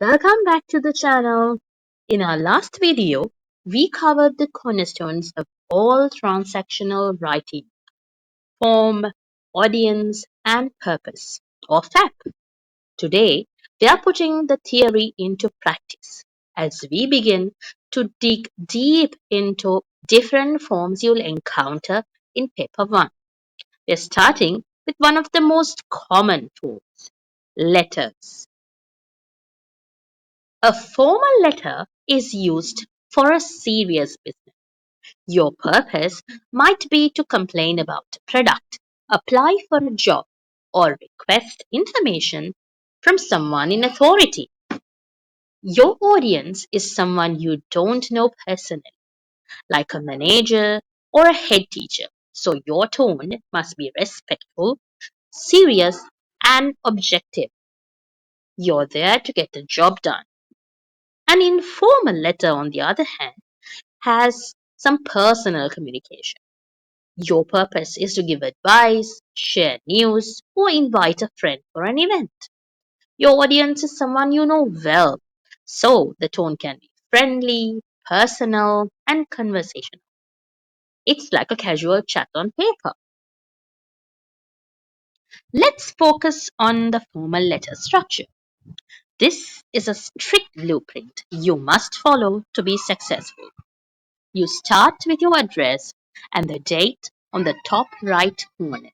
Welcome back to the channel. In our last video, we covered the cornerstones of all transactional writing: form, audience, and purpose, or FAP. Today, we are putting the theory into practice as we begin to dig deep into different forms you'll encounter in paper 1. We're starting with one of the most common forms: letters. A formal letter is used for a serious business. Your purpose might be to complain about a product, apply for a job, or request information from someone in authority. Your audience is someone you don't know personally, like a manager or a head teacher. So your tone must be respectful, serious, and objective. You're there to get the job done. An informal letter, on the other hand, has some personal communication. Your purpose is to give advice, share news, or invite a friend for an event. Your audience is someone you know well, so the tone can be friendly, personal, and conversational. It's like a casual chat on paper. Let's focus on the formal letter structure. This is a strict blueprint you must follow to be successful. You start with your address and the date on the top right corner.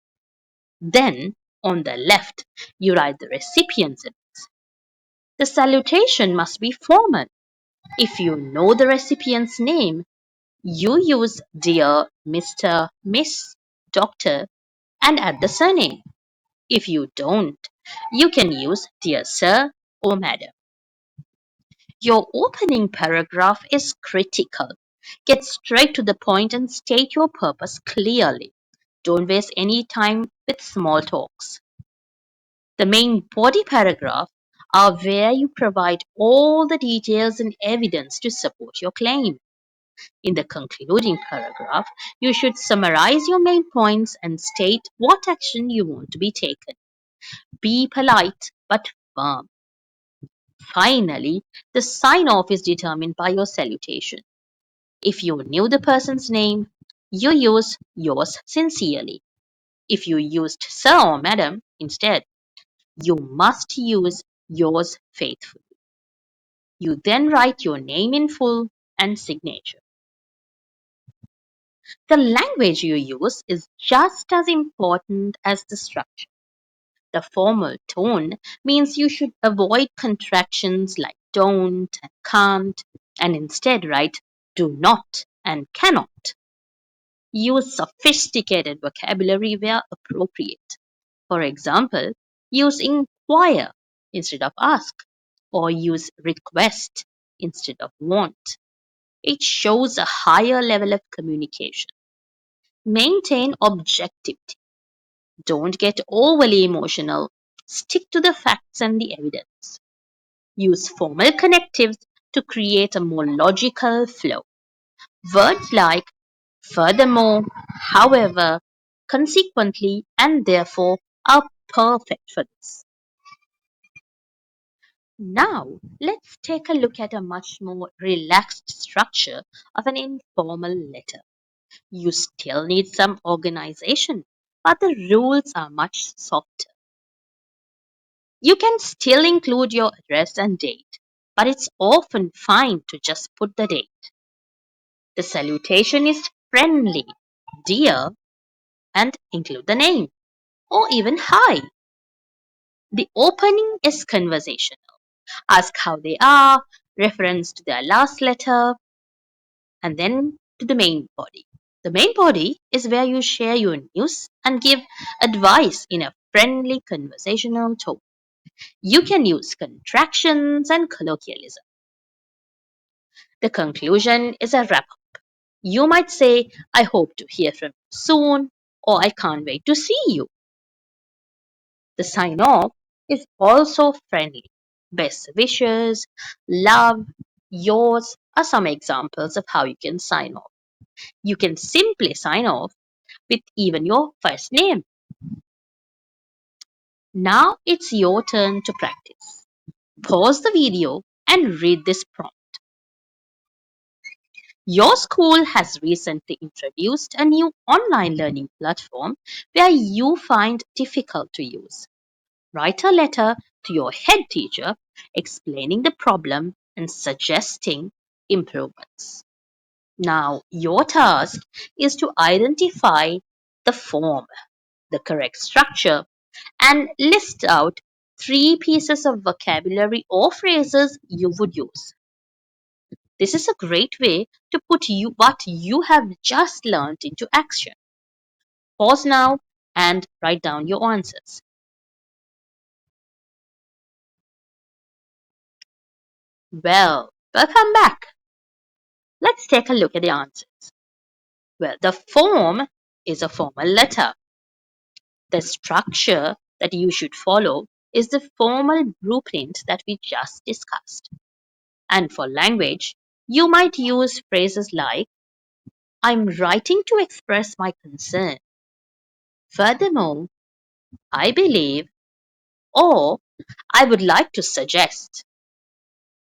Then, on the left, you write the recipient's address. The salutation must be formal. If you know the recipient's name, you use dear Mr., Miss, Doctor, and add the surname. If you don't, you can use dear Sir or Madam. Your opening paragraph is critical. Get straight to the point and state your purpose clearly. Don't waste any time with small talks. The main body paragraph are where you provide all the details and evidence to support your claim. In the concluding paragraph, you should summarize your main points and state what action you want to be taken. Be polite but firm. Finally, the sign off is determined by your salutation. If you knew the person's name, you use yours sincerely. If you used sir or madam instead, you must use yours faithfully. You then write your name in full and signature. The language you use is just as important as the structure. The formal tone means you should avoid contractions like don't and can't, and instead write do not and cannot. Use sophisticated vocabulary where appropriate. For example, use inquire instead of ask, or use request instead of want. It shows a higher level of communication. Maintain objectivity. Don't get overly emotional. Stick to the facts and the evidence. Use formal connectives to create a more logical flow. Words like furthermore, however, consequently, and therefore are perfect for this. Now, let's take a look at a much more relaxed structure of an informal letter. You still need some organization, but the rules are much softer. You can still include your address and date, but it's often fine to just put the date. The salutation is friendly, dear, and include the name, or even hi. The opening is conversational. Ask how they are, reference to their last letter, and then to the main body. The main body is where you share your news and give advice in a friendly conversational tone. You can use contractions and colloquialism. The conclusion is a wrap up. You might say, I hope to hear from you soon, or I can't wait to see you. The sign off is also friendly. Best wishes, love, yours are some examples of how you can sign off. You can simply sign off with even your first name. Now it's your turn to practice. Pause the video and read this prompt. Your school has recently introduced a new online learning platform where you find difficult to use. Write a letter to your head teacher explaining the problem and suggesting improvements. Now, your task is to identify the form, the correct structure, and list out three pieces of vocabulary or phrases you would use. This is a great way to put what you have just learned into action. Pause now and write down your answers. Well, welcome back. Let's take a look at the answers. Well, the form is a formal letter. The structure that you should follow is the formal blueprint that we just discussed. And for language, you might use phrases like, I'm writing to express my concern. Furthermore, I believe, or I would like to suggest.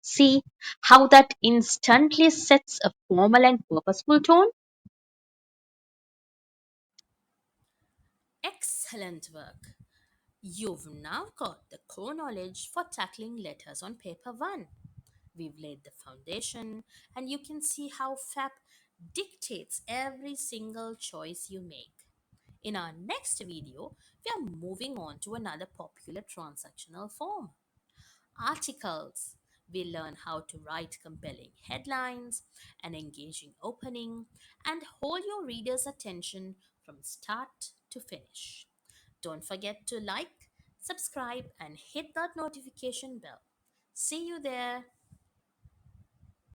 See how that instantly sets a formal and purposeful tone? Excellent work. You've now got the core knowledge for tackling letters on paper 1. We've laid the foundation, and you can see how FAP dictates every single choice you make. In our next video, we are moving on to another popular transactional form, articles. We learn how to write compelling headlines, an engaging opening, and hold your reader's attention from start to finish. Don't forget to like, subscribe, and hit that notification bell. See you there.